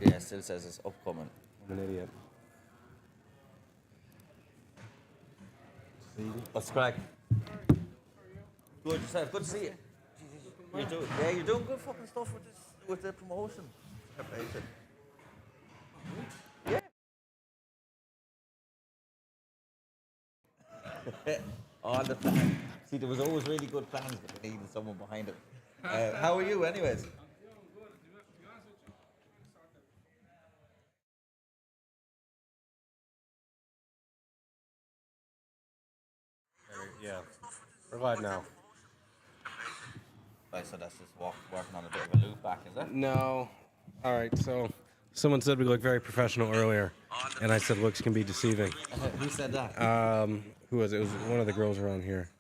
Yeah, it still says it's upcoming. I'm an idiot. What's the crack? Good yourself. Good to see you. You're doing good fucking stuff with the promotion. Fair play to you. Yeah. All the plans. See, there was always really good plans, but they needed someone behind it. How are you, anyways? Yeah. We're live now. Right, so that's just working on a bit of a loop back, is it? No. All right. So someone said we look very professional earlier, and I said looks can be deceiving. Who said that? Who was it? It was one of the girls around here.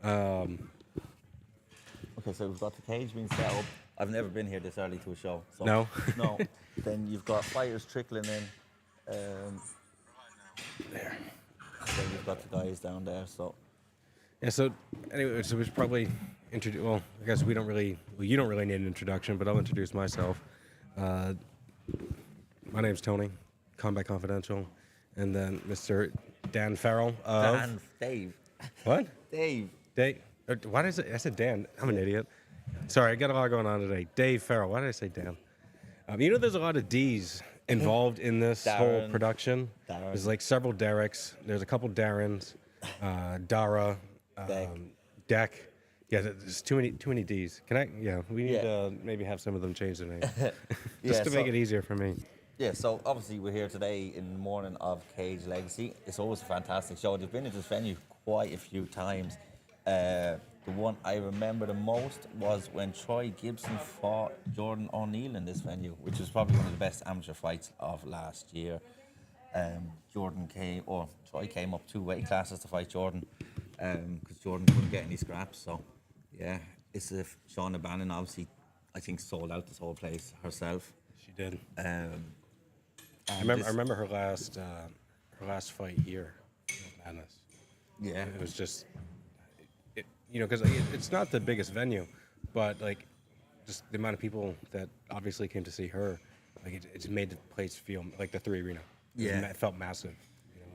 Okay, so we've got the cage being set up. I've never been here this early to a show. So No? No. Then you've got fighters trickling in. There. Then you've got the guys down there. So Yeah. So anyway, so we should probably introduce. Well, I guess we don't really. Well, you don't really need an introduction, but I'll introduce myself. My name's Tony, Combat Confidential, and then Mr. Dan Farrell of Dave. what? Dave. Dave. Why did I said Dan? I'm an idiot. Sorry, I got a lot going on today. Dave Farrell. Why did I say Dan? There's a lot of D's involved in this whole production. There's like several Dereks. There's a couple Darrens, Dara, Deck. Yeah, there's too many D's. Can I? Yeah, we need to maybe have some of them change their name, just to make it easier for me. Yeah, so obviously we're here today in the morning of Cage Legacy. It's always a fantastic show. They've been at this venue quite a few times. The one I remember the most was when Troy Gibson fought Jordan O'Neill in this venue, which was probably one of the best amateur fights of last year. Troy came up 2 weight classes to fight Jordan, because Jordan couldn't get any scraps. So, yeah, it's if Shauna Bannon obviously, I think, sold out this whole place herself. She did. I I remember her last fight here. Madness. Yeah, It was just, because it's not the biggest venue, but like, just the amount of people that obviously came to see her, like it's made the place feel like the 3 Arena. It felt massive.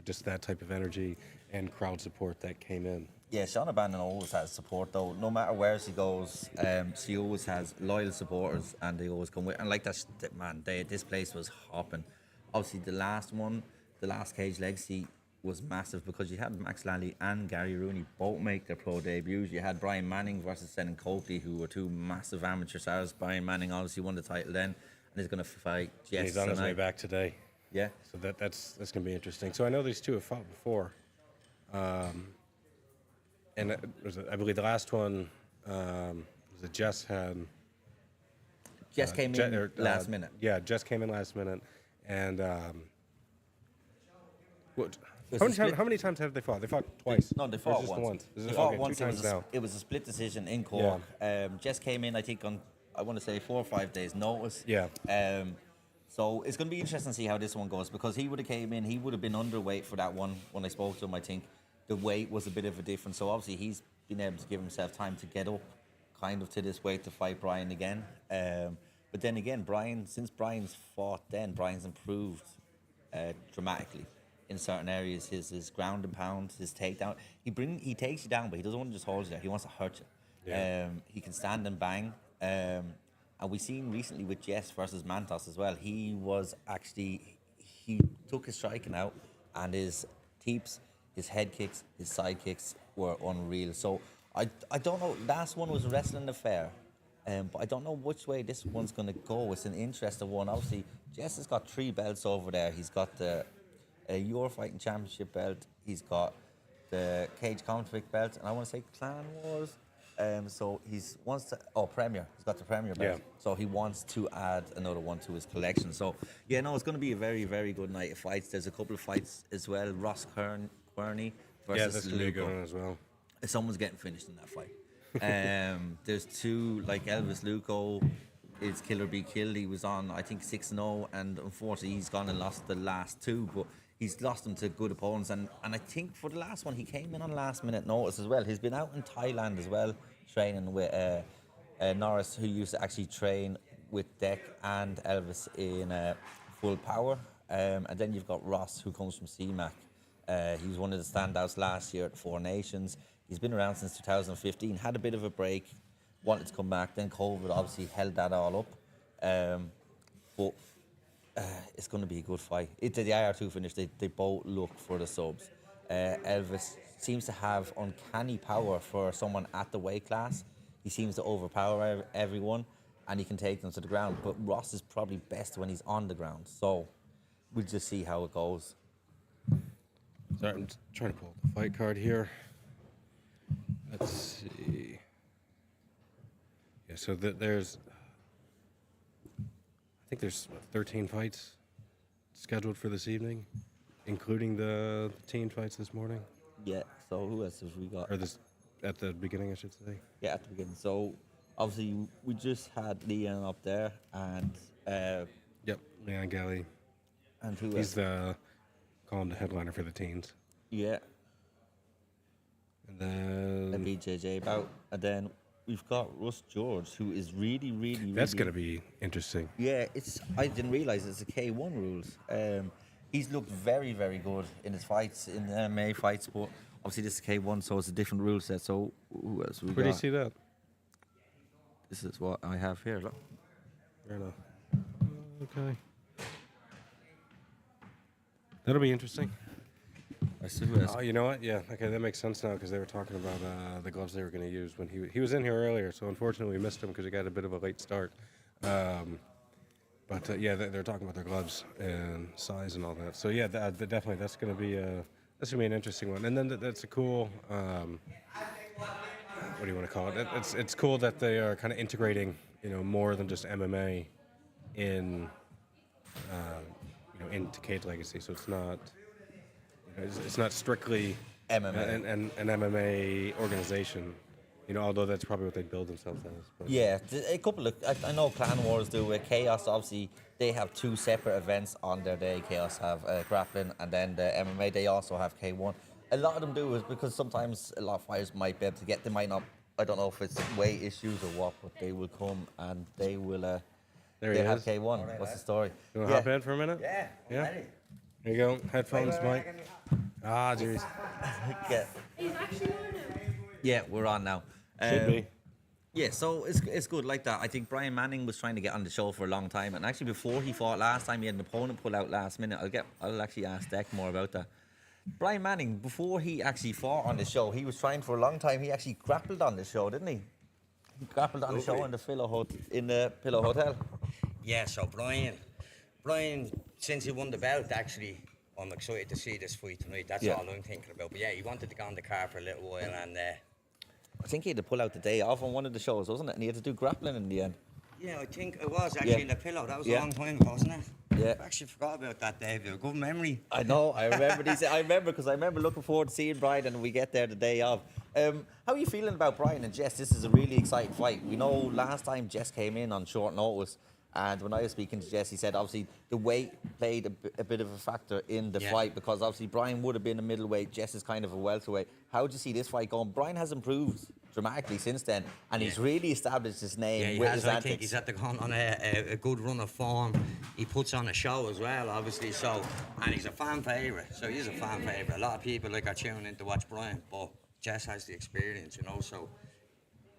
Just that type of energy and crowd support that came in. Yeah, Shauna Bannon always has support though. No matter where she goes, she always has loyal supporters, and they always come with. And like this place was hopping. Obviously, the last Cage Legacy was massive because you had Max Lally and Gary Rooney both make their pro debuts. You had Brian Manning versus Senan Coakley, who were 2 massive amateur stars. Brian Manning obviously won the title then, and he's going to fight Jess. He's on his way back today. Yeah. So that's going to be interesting. So I know these two have fought before. And I believe the last one was that Jess had. Jess came in last minute. Yeah, Jess came in last minute. And how many times have they fought? They fought twice. No, they fought once. They fought once. 2 times now. It was a split decision in Cork. Yeah. Jess came in, I think, on, I want to say 4 or 5 days' notice. Yeah. So it's going to be interesting to see how this one goes, because he would have came in, he would have been underweight for that one when I spoke to him. I think the weight was a bit of a difference. So obviously he's been able to give himself time to get up kind of to this weight to fight Brian again. But then again, since Brian's fought then, Brian's improved dramatically in certain areas. His ground and pound, his takedown. He takes you down, but he doesn't want to just hold you there. He wants to hurt you. Yeah. He can stand and bang. And we've seen recently with Jess versus Mantos as well. He took his striking out, and his teeps, his head kicks, his side kicks were unreal. So I don't know. Last one was a wrestling affair, but I don't know which way this one's going to go. It's an interesting one. Obviously, Jess has got 3 belts over there. He's got the Euro Fighting Championship belt. He's got the Cage Conflict belt, and I want to say Clan Wars. So Premier. He's got the Premier belt. Yeah. So he wants to add another one to his collection. So yeah, no, it's going to be a very, very good night of fights. There's a couple of fights as well. Ross Kearney versus that's going to be a good one as well. Someone's getting finished in that fight. There's 2, like Elvis Luco is Killer Be Killed. He was on, I think, 6-0, and unfortunately he's gone and lost the last 2, but he's lost them to good opponents. And I think for the last one, he came in on last minute notice as well. He's been out in Thailand as well, training with Norris, who used to actually train with Deck and Elvis in full power. And then you've got Ross, who comes from CMAC. He was one of the standouts last year at Four Nations. He's been around since 2015, had a bit of a break, wanted to come back. Then COVID obviously held that all up. But it's going to be a good fight. The IR2 finish, they both look for the subs. Elvis seems to have uncanny power for someone at the weight class. He seems to overpower everyone, and he can take them to the ground. But Ross is probably best when he's on the ground. So we'll just see how it goes. Sorry, I'm just trying to pull up the fight card here. Let's see. Yeah, so there's, I think there's 13 fights scheduled for this evening, including the team fights this morning. Yeah, so who else have we got? Or this, at the beginning, I should say. Yeah, at the beginning. So obviously we just had Leon up there, and Yep, Leon Galley. and who He's else? call him the headliner for the teens. Yeah, And then a BJJ bout, and then we've got Russ George, who is really. that's going to be interesting. Yeah, I didn't realize it's the K1 rules. He's looked very good in his fights, in the MMA fights, but obviously this is K1, so it's a different rule set. So who else we got? Where do you see that? This is what I have here. Look. Fair enough. Okay. That'll be interesting. I see who else. Oh, you know what? Yeah. Okay, that makes sense now because they were talking about the gloves they were going to use when he was in here earlier. So unfortunately we missed him because he got a bit of a late start. But yeah, they're talking about their gloves and size and all that. So yeah, definitely that's going to be an interesting one. And then that's a cool. What do you want to call it? It's cool that they are kind of integrating, more than just MMA in, into Cage Legacy. So it's not. It's not strictly MMA. an MMA organization, although that's probably what they build themselves as. But. Yeah, a couple of, I know Clan Wars do it. Chaos, obviously, they have two separate events on their day. Chaos have grappling, and then the MMA, they also have K1. A lot of them do it because sometimes a lot of fighters might be able to get, they might not, I don't know if it's weight issues or what, but they will come and they will There he have is. K1. Right, what's the story? You want to hop in for a minute? Yeah. Yeah. Here you go. Headphones, Mike. Ah, jeez. Yeah. He's actually on now. Yeah, we're on now. Should be. Yeah, so it's good like that. I think Brian Manning was trying to get on the show for a long time, and actually before he fought last time, he had an opponent pull out last minute. I'll actually ask Deck more about that. Brian Manning, before he actually fought on the show, he was trying for a long time. He actually grappled on the show, didn't he? He grappled on the show in the Pillow Hotel. Yeah, so Brian, since he won the belt, actually, I'm excited to see this fight tonight. That's Yeah. all I'm thinking about. But yeah, he wanted to go on the car for a little while, and I think he had to pull out the day off on one of the shows, wasn't it? And he had to do grappling in the end. yeah, I think it was actually Yeah. in the Pillow. That was Yeah. a long time ago, wasn't it? Yeah. I actually forgot about that, Dave. You have a good memory. I know. I remember these. I remember because I remember looking forward to seeing Brian, and we get there the day of. How are you feeling about Brian and Jess? This is a really exciting fight. We know last time Jess came in on short notice, and when I was speaking to Jess, he said obviously the weight played a bit of a factor in the Yeah. fight because obviously Brian would have been a middleweight. Jess is kind of a welterweight. How do you see this fight going? Brian has improved dramatically since then, and he's Yeah. really established his name Yeah, he with has. his I think antics. he's at the on a good run of form. He puts on a show as well, obviously. So, and he's a fan favourite. So he's a fan favourite. A lot of people are tuning in to watch Brian, but Jess has the experience, So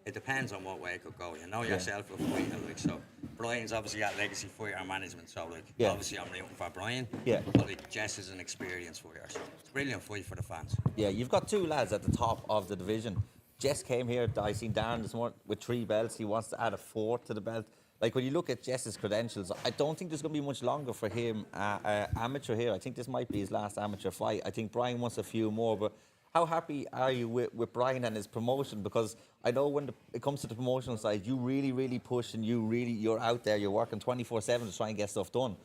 it depends on what way it could go. You know yourself with fighting, so. Brian's obviously got legacy fighter management, so Yeah. obviously I'm rooting for Brian. Yeah. But Jess is an experienced fighter, so it's a brilliant fight for the fans. Yeah, you've got two lads at the top of the division. Jess came here, I seen Darren this morning with 3 belts. He wants to add a 4th to the belt. Like, when you look at Jess's credentials, I don't think there's going to be much longer for him amateur here. I think this might be his last amateur fight. I think Brian wants a few more, but how happy are you with Brian and his promotion? Because I know when it comes to the promotional side, you really push and you're out there, you're working 24/7 to try and get stuff done.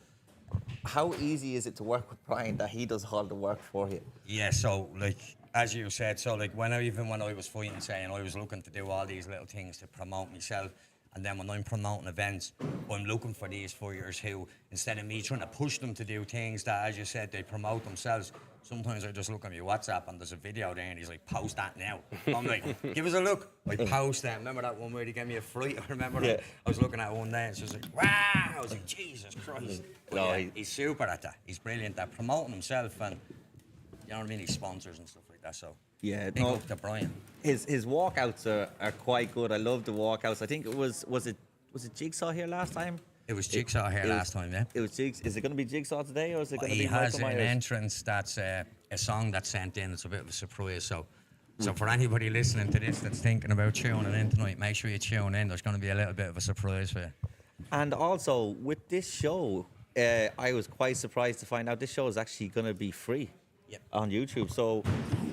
How easy is it to work with Brian that he does all the work for you? Yeah, so as you said, so when I was fighting, saying I was looking to do all these little things to promote myself, and then when I'm promoting events, I'm looking for these fighters who, instead of me trying to push them to do things that, as you said, they promote themselves, sometimes I just look at my WhatsApp and there's a video there and he's like, post that now. I'm like, give us a look. I post that. Remember that one where he gave me a fright? I remember that. I was looking at one day and she was like, wow. I was like, Jesus Christ. But No, he's super at that. He's brilliant at promoting himself and, you know what I mean? He sponsors and stuff like that. So, Yeah, big no, up to Brian. his walkouts are quite good. I love the walkouts. I think it was it Jigsaw here last time? It was Jigsaw here last time, yeah. It was Jigsaw. Is it going to be Jigsaw today, or is it going to He be has Michael an Myers? entrance that's a song that's sent in. It's a bit of a surprise. So for anybody listening to this that's thinking about tuning in tonight, make sure you tune in. There's going to be a little bit of a surprise for you. And also with this show, I was quite surprised to find out this show is actually going to be free on YouTube. So,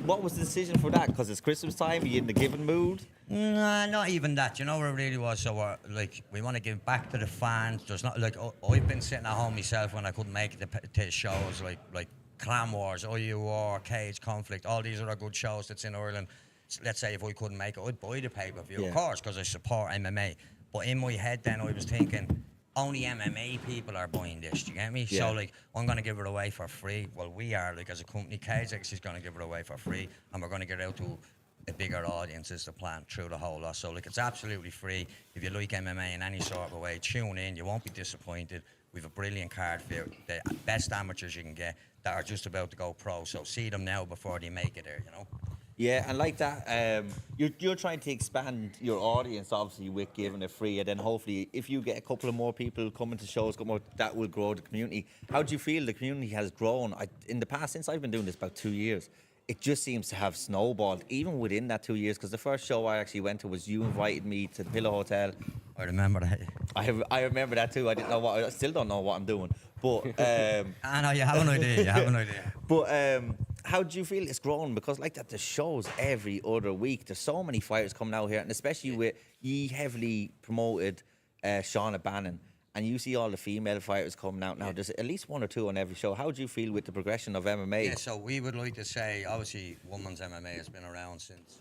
what was the decision for that? Because it's Christmas time. Are you in the giving mood? Nah, not even that. You know what it really was? So, we want to give back to the fans. There's not like I've been sitting at home myself when I couldn't make it to shows like Clan Wars, IUR, Cage Conflict. All these are good shows that's in Ireland. Let's say if I couldn't make it, I'd buy the pay-per-view, of course, because I support MMA. But in my head, then I was thinking, only MMA people are buying this. Do you get me? Yeah. So I'm gonna give it away for free. Well, we are as a company. Cage X is gonna give it away for free, and we're gonna get out to a bigger audience is the plan through the whole lot. So it's absolutely free. If you like MMA in any sort of way, tune in. You won't be disappointed. We've a brilliant card for you. The best amateurs you can get that are just about to go pro. So see them now before they make it there. You know. Yeah, and like that, you're trying to expand your audience, obviously, with giving it free, and then hopefully, if you get a couple of more people coming to shows, that will grow the community. How do you feel the community has grown? In the past, since I've been doing this about 2 years, it just seems to have snowballed, even within that 2 years, because the first show I actually went to was you invited me to the Pillow Hotel. I remember that. I remember that too. I still don't know what I'm doing. But I know you have an idea. You have an idea. But how do you feel it's grown? Because like that, there's shows every other week. There's so many fighters coming out here, and especially with ye heavily promoted Shauna Bannon, and you see all the female fighters coming out now. There's at least one or two on every show. How do you feel with the progression of MMA? Yeah, so we would like to say, obviously, women's MMA has been around since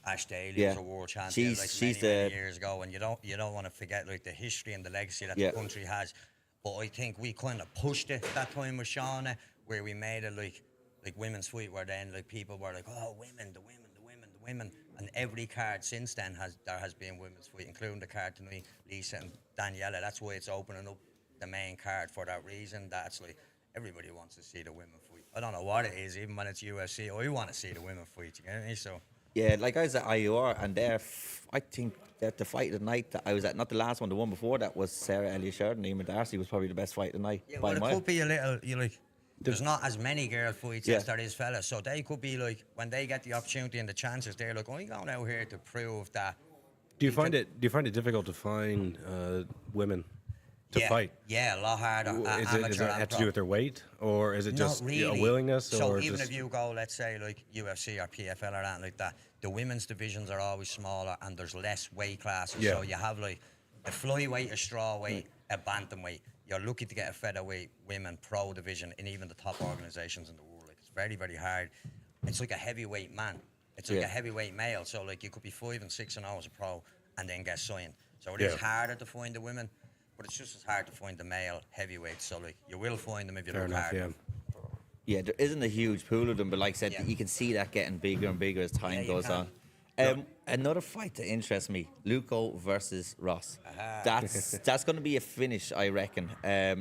Ash Daly was a world champion many years ago, and you don't want to forget the history and the legacy that the country has. But I think we kind of pushed it that time with Shauna, where we made it like women's fight, where then people were like, oh, the women, and every card since then there has been women's fight, including the card tonight, Lisa and Daniela. That's why it's opening up the main card for that reason. That's everybody wants to see the women fight. I don't know what it is, even when it's UFC. I want to see the women fight. You get me? So. Yeah, like I was at IUR, and I think that the fight of the night that I was at, not the last one, the one before that was Sarah Elliott Sheridan. Eamon Darcy was probably the best fight of the night. Yeah, well, it could be a little, there's not as many girl fights as there is fellas, so they could be when they get the opportunity and the chances, they're I'm going out here to prove that. Do you find it difficult to find women to fight? Yeah, a lot harder. Does it have to do with their weight, or is it just really. a willingness? So or even just... if you go, let's say UFC or PFL or anything like that, the women's divisions are always smaller and there's less weight classes. Yeah. So you have a flyweight, a strawweight, a bantamweight. You're lucky to get a featherweight women pro division in even the top organizations in the world. It's very, very hard. It's like a heavyweight man. It's like a heavyweight male. So you could be 5 and 6 and 0 as a pro and then get signed. So it is harder to find the women, but it's just as hard to find the male heavyweights. So you will find them if you look hard. Yeah, there isn't a huge pool of them, but like I said, you can see that getting bigger and bigger as time goes on. Another fight that interests me, Luco versus Ross. That's going to be a finish, I reckon.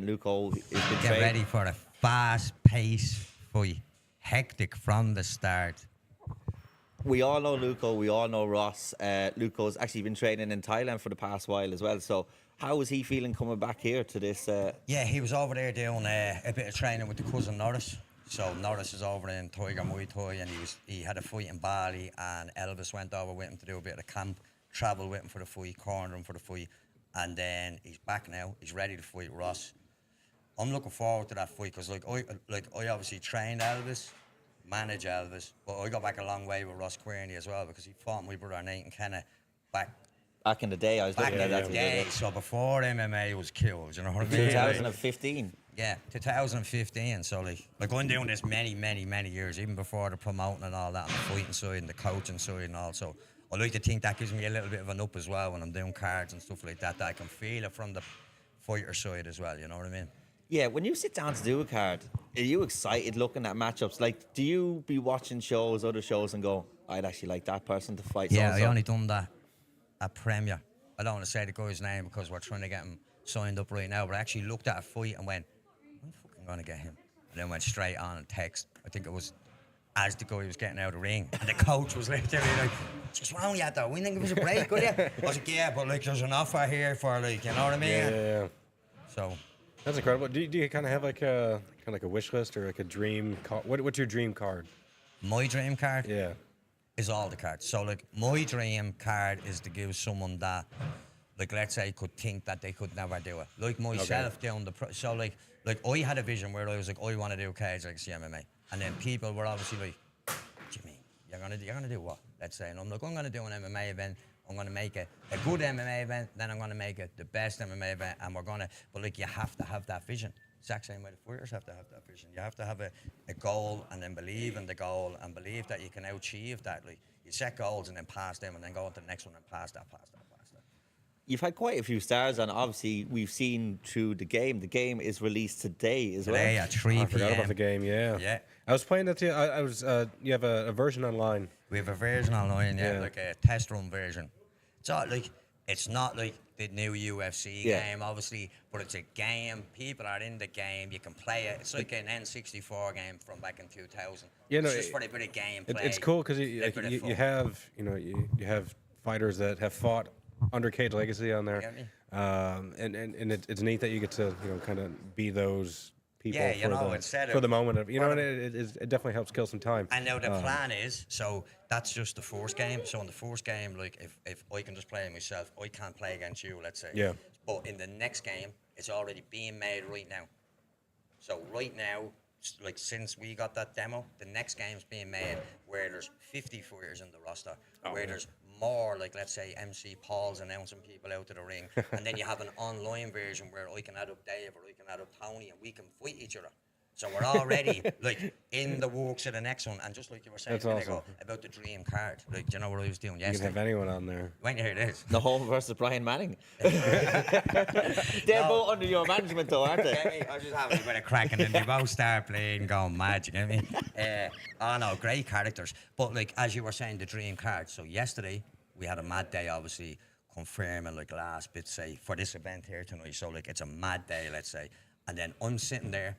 Luco is Get ready for a fast-paced fight, hectic from the start. We all know Luco, we all know Ross. Luco's actually been training in Thailand for the past while as well. So how is he feeling coming back here to this? Yeah, he was over there doing a bit of training with the cousin Norris. So Norris is over in Tiger Muay Thai, and he had a fight in Bali, and Elvis went over with him to do a bit of camp, travel with him for the fight, corner him for the fight, and then he's back now. He's ready to fight Ross. I'm looking forward to that fight because I obviously trained Elvis, manage Elvis, but I got back a long way with Ross Querney as well because he fought my brother Nathan Kenna back in the day. I was looking at that. Day, so before MMA was cool, you know what I mean? 2015. Yeah, 2015. So I'm doing this many, many, many years, even before the promoting and all that, and the fighting side and the coaching side and all. So I like to think that gives me a little bit of an up as well when I'm doing cards and stuff like that. That I can feel it from the fighter side as well. You know what I mean? Yeah, when you sit down to do a card, are you excited looking at matchups? Like, do you be watching other shows, and go, I'd actually like that person to fight Yeah, I so-and-so? only done that at Premier. I don't want to say the guy's name because we're trying to get him signed up right now, but I actually looked at a fight and went, I'm fucking going to get him. And then went straight on and text. I think it was as the guy was getting out of the ring. And the coach was like, just why don't you have to win and give us a break, would you? I was like, yeah, but like there's an offer here for like, you know what I mean? Yeah. So That's incredible. Do you kind of have like a wish list or like a dream card? What's your dream card? my dream card Yeah. is all the cards. So like my dream card is to give someone that, like let's say, could think that they could never do it. Like myself down the so like I had a vision where I was like, I want to do cage like MMA, and then people were obviously like, what do you mean? You're gonna do what? Let's say, and I'm like, I'm gonna do an MMA event. I'm gonna make it a good MMA event. Then I'm gonna make it the best MMA event, and we're gonna. But like, you have to have that vision. Exact same way the fighters have to have that vision. You have to have a goal, and then believe in the goal, and believe that you can achieve that. Like, you set goals and then pass them, and then go on to the next one and pass that. You've had quite a few stars, and obviously we've seen through the game. The game is released today as well. Today at 3 I forgot p.m. about the game. Yeah. Yeah. I was playing that too. I was. You have a version online. We have a version online, Yeah. like a test run version. So like, it's not like the new UFC game, obviously, but it's a game. People are in the game. You can play it. It's like an N64 game from back in 2000. Yeah, no, it's just for a bit of gameplay. It's cool because a bit of you fun. have you have fighters that have fought under Cage Legacy on there, Get me? and it's neat that you get to kind of be those people Yeah, you for, know, the, instead for of- the moment of and it definitely helps kill some time. And now the plan is, so that's just the first game. So in the first game, like if I can just play myself, I can't play against you, let's say. Yeah. But in the next game, it's already being made right now. So right now, like since we got that demo, the next game's being made where there's 50 fighters in the roster, where there's more, like let's say MC Paul's announcing people out to the ring, and then you have an online version where I can add up Dave or I can add up Tony, and we can fight each other. So we're already like in the works of the next one, and just like you were saying That's a minute awesome. ago about the dream card, like do you know what I was doing You can have yesterday? anyone on there. When you hear this, The Home versus Brian Manning. They're both under your management, though, aren't get they? me? I was just having a bit of cracking, and they both start playing, going mad. You get me? Oh no, great characters. But like as you were saying, the dream card. So yesterday we had a mad day, obviously confirming like last bit say for this event here tonight. So like it's a mad day, let's say, and then I'm sitting there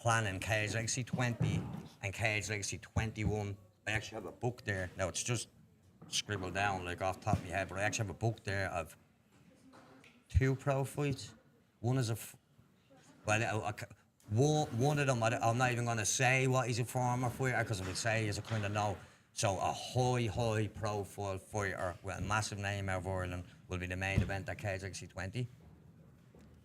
planning Cage Legacy 20 and Cage Legacy 21. I actually have a book there. Now it's just scribbled down like off the top of my head, but I actually have a book there of 2 pro fights. One is one of them, I'm not even going to say what he's a former fighter because if I say he's a kind of no. So a high profile fighter with a massive name out of Ireland will be the main event at Cage Legacy 20.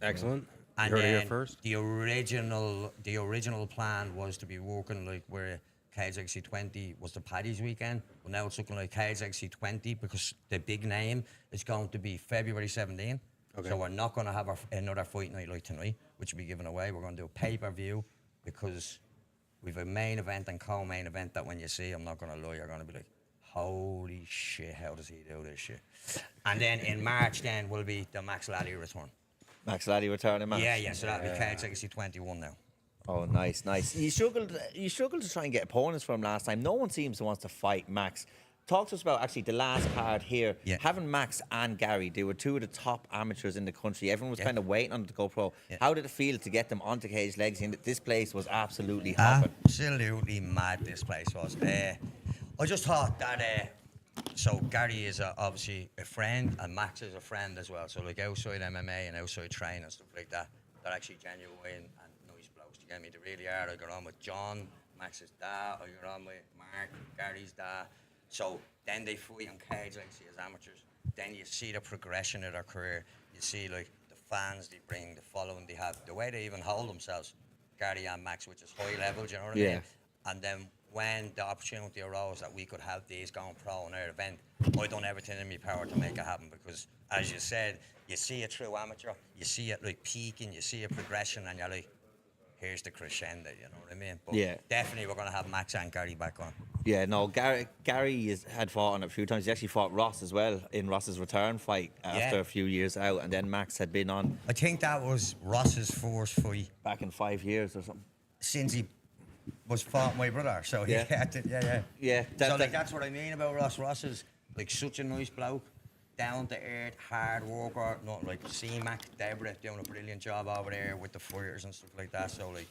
Excellent. And you heard it then here first. the original plan was to be working like where Cage Legacy 20 was the Paddy's weekend, but now it's looking like Cage Legacy 20 because the big name is going to be February 17. Okay. So we're not going to have another fight night like tonight, which will be given away. We're going to do a pay-per-view because we've a main event and co-main event that when you see, I'm not going to lie, you're going to be like, holy shit, how does he do this shit? And then in March then will be the Max Laddie return. Max Laddie returning, man. Yeah, so that'll be Cage Legacy 21 now. Oh, nice. You struggled to try and get opponents from last time. No one seems to want to fight Max. Talk to us about actually the last card here. Yeah. Having Max and Gary, they were 2 of the top amateurs in the country. Everyone was Yeah. kind of waiting on them to go pro. Yeah. How did it feel to get them onto Cage Legacy? And this place was absolutely hopping. Absolutely mad this place was. I just thought that, so Gary is obviously a friend and Max is a friend as well. So like outside MMA and outside training and stuff like that, they're actually genuine and nice blokes. You get me? They really are. I got on with John, Max's dad. I got on with Mark, Gary's dad. So then they fight on Cage Legacy as amateurs. Then you see the progression of their career. You see like the fans they bring, the following they have, the way they even hold themselves, Gary and Max, which is high level, do you know what I mean? And then when the opportunity arose that we could have these going pro in our event, I done everything in my power to make it happen because, as you said, you see it through amateur, you see it like peaking, you see a progression, and you're like, here's the crescendo, you know what I mean? But Yeah. definitely we're going to have Max and Gary back on. Yeah, no, Gary had fought on it a few times. He actually fought Ross as well in Ross's return fight after a few years out, and then Max had been on I think that was Ross's first fight back in 5 years or something. since he was fought my brother. So he Yeah. had to, yeah. Yeah, So like that's what I mean about Ross. Ross is like such a nice bloke, down to earth, hard worker. Not like C-Mac, Deborah doing a brilliant job over there with the fighters and stuff like that. So like,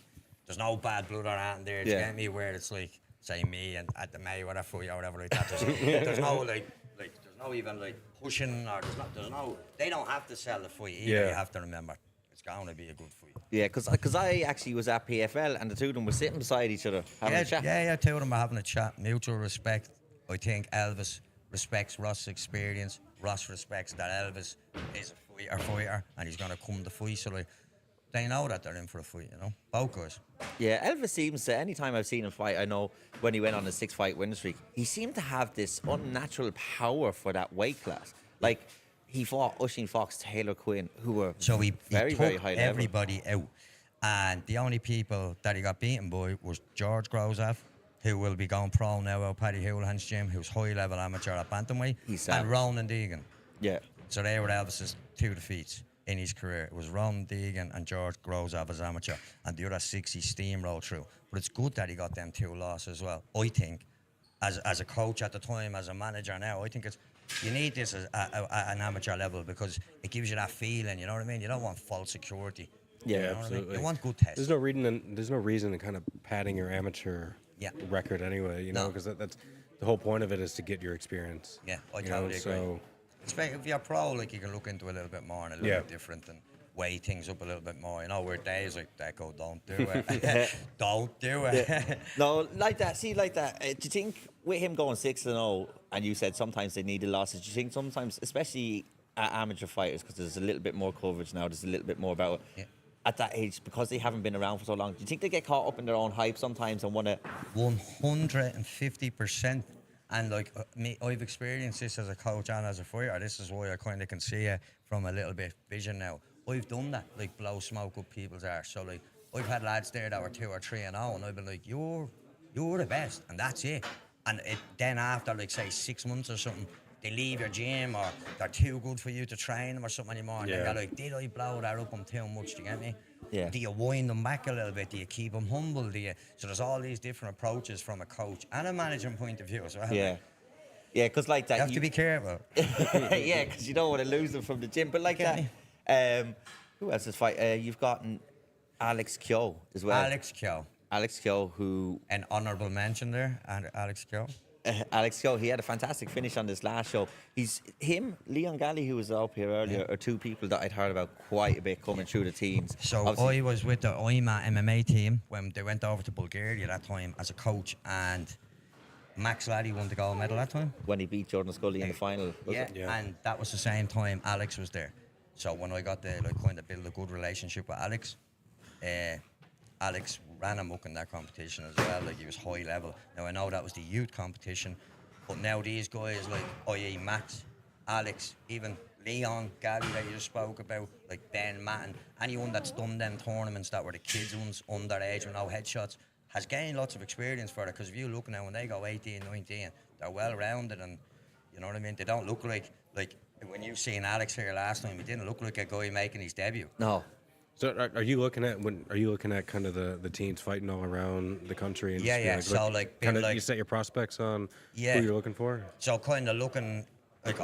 there's no bad blood or anything there. Do you get me? Where it's like, say me and at the Mayweather fight or whatever like that. There's no like there's no even like pushing or there's no. They don't have to sell the fight either. Yeah. You have to remember, it's going to be a good fight. Yeah, because I actually was at PFL and the two of them were sitting beside each other having a chat. Yeah, two of them are having a chat. Mutual respect. I think Elvis respects Ross's experience. Ross respects that Elvis is a fighter and he's going to come to fight. So like, they know that they're in for a fight, you know? Both guys. Yeah, Elvis seems to, anytime I've seen him fight, I know when he went on a 6-fight win streak, he seemed to have this unnatural power for that weight class. Like, he fought Usheen Fox, Taylor Quinn, who were He very, took very high level. everybody out. And the only people that he got beaten by was George Grosjean, who will be going pro now out Paddy Houlihan's gym, who's high-level amateur at bantamweight, and Ronan Deegan. Yeah. So they were Elvis's 2 defeats in his career. It was Ronan Deegan and George Grosjean as amateur, and the other 6 he steamrolled through. But it's good that he got them 2 losses as well. I think, as a coach at the time, as a manager now, I think you need this at an amateur level because it gives you that feeling, you know what I mean? You don't want false security. Yeah, You know what I mean? absolutely. You want good tests. There's no reason to kind of padding your amateur record anyway, you know, because that's the whole point of it is to get your experience. Yeah, I you totally know, agree. so If you're pro, like you can look into a little bit more and a little bit different and weigh things up a little bit more. You know, where days like Deco, don't do it. Don't do it. Yeah. No, like that. See, like that. Do you think with him going 6-0, and you said sometimes they needed losses, do you think sometimes, especially at amateur fighters, because there's a little bit more coverage now, there's a little bit more about it, at that age, because they haven't been around for so long, do you think they get caught up in their own hype sometimes and want to... 150%. And like I've experienced this as a coach and as a fighter. This is why I kind of can see it from a little bit vision now. I've done that, like blow smoke up people's arse. So like I've had lads there that were 2 or 3-0, and I've been like, you're the best, and that's it. And then after like say 6 months or something, they leave your gym or they're too good for you to train them or something anymore. And then you're like, did I blow that up on too much? Do you get me? Yeah. Do you wind them back a little bit? Do you keep them humble? So there's all these different approaches from a coach and a management point of view as well. Yeah. Yeah, because like that... You have to be careful. Yeah, because you don't want to lose them from the gym. But like that... who else is fight? You've gotten Alex Kyo as well. Alex Kyo, who... An honourable mention there, Alex Kyo. Alex Kyo, he had a fantastic finish on this last show. Leon Galley, who was up here earlier, are 2 people that I'd heard about quite a bit coming through the teens. So Obviously, I was with the IMA MMA team when they went over to Bulgaria that time as a coach, and Max Laddie won the gold medal that time. when he beat Jordan Scully in the final. was it? And that was the same time Alex was there. So when I got to kind of build a good relationship with Alex, Alex ran amok in that competition as well. Like he was high level. Now I know that was the youth competition, but now these guys like i.e. Max, Alex, even Leon, Gary that you just spoke about, like Ben Matten, anyone that's done them tournaments that were the kids ones underage with no headshots, has gained lots of experience for it. Because if you look now, when they go 18, 19, they're well rounded, and you know what I mean. They don't look like when you seen Alex here last time. He didn't look like a guy making his debut. No. So are you looking at kind of the teams fighting all around the country? And Yeah. just So kind of like you set your prospects on who Yeah. you're looking for. So kind of looking like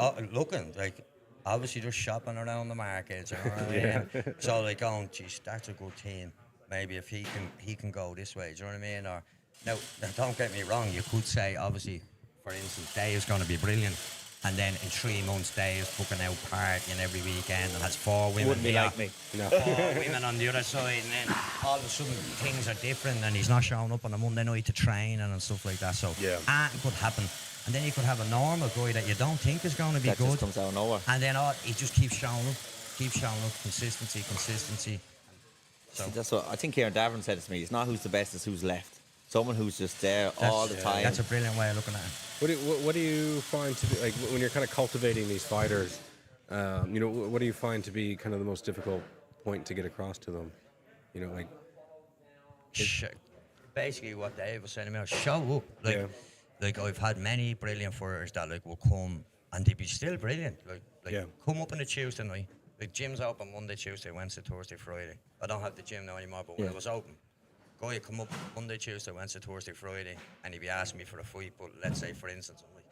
obviously just shopping around the markets. You know what I mean? So like going, geez, that's a good team. Maybe if he can go this way. Do you know what I mean? Or now don't get me wrong. You could say obviously, for instance, Dave's going to be brilliant. And then in 3 months, Dave's fucking out partying every weekend and has 4 women. Wouldn't be here, like me. No. 4 women on the other side, and then all of a sudden things are different, and he's not showing up on a Monday night to train and stuff like that. So anything could happen. And then you could have a normal guy that you don't think is going to be That good. just comes out of nowhere. And then he just keeps showing up, consistency. So See, that's what I think Kieran Davern said it to me. It's not who's the best, it's who's left. Someone who's just there all the time. That's a brilliant way of looking at it. What do you find to be like when you're kind of cultivating these fighters? What do you find to be kind of the most difficult point to get across to them? You know, like Basically what Dave was saying about show up. like I've had many brilliant fighters that like will come and they be still brilliant. Like come up on a Tuesday night. Like gym's open Monday, Tuesday, Wednesday, Thursday, Friday. I don't have the gym now anymore, but when it was open, guy would come up Monday, Tuesday, Wednesday, Thursday, Friday, and he'd be asking me for a fight. But let's say, for instance, I'm like,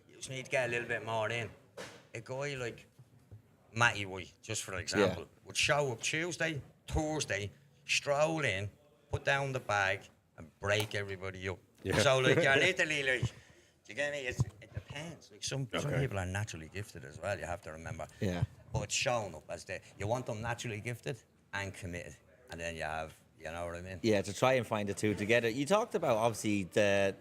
you just need to get a little bit more in. A guy like Matty White, just for example, would show up Tuesday, Thursday, stroll in, put down the bag, and break everybody up. Yeah. So like you're literally like, do you get me? It depends. Like some people are naturally gifted as well. You have to remember. Yeah. But it's shown up as you want them naturally gifted and committed, and then you have. You know what I mean? Yeah, to try and find the two together. You talked about, obviously, the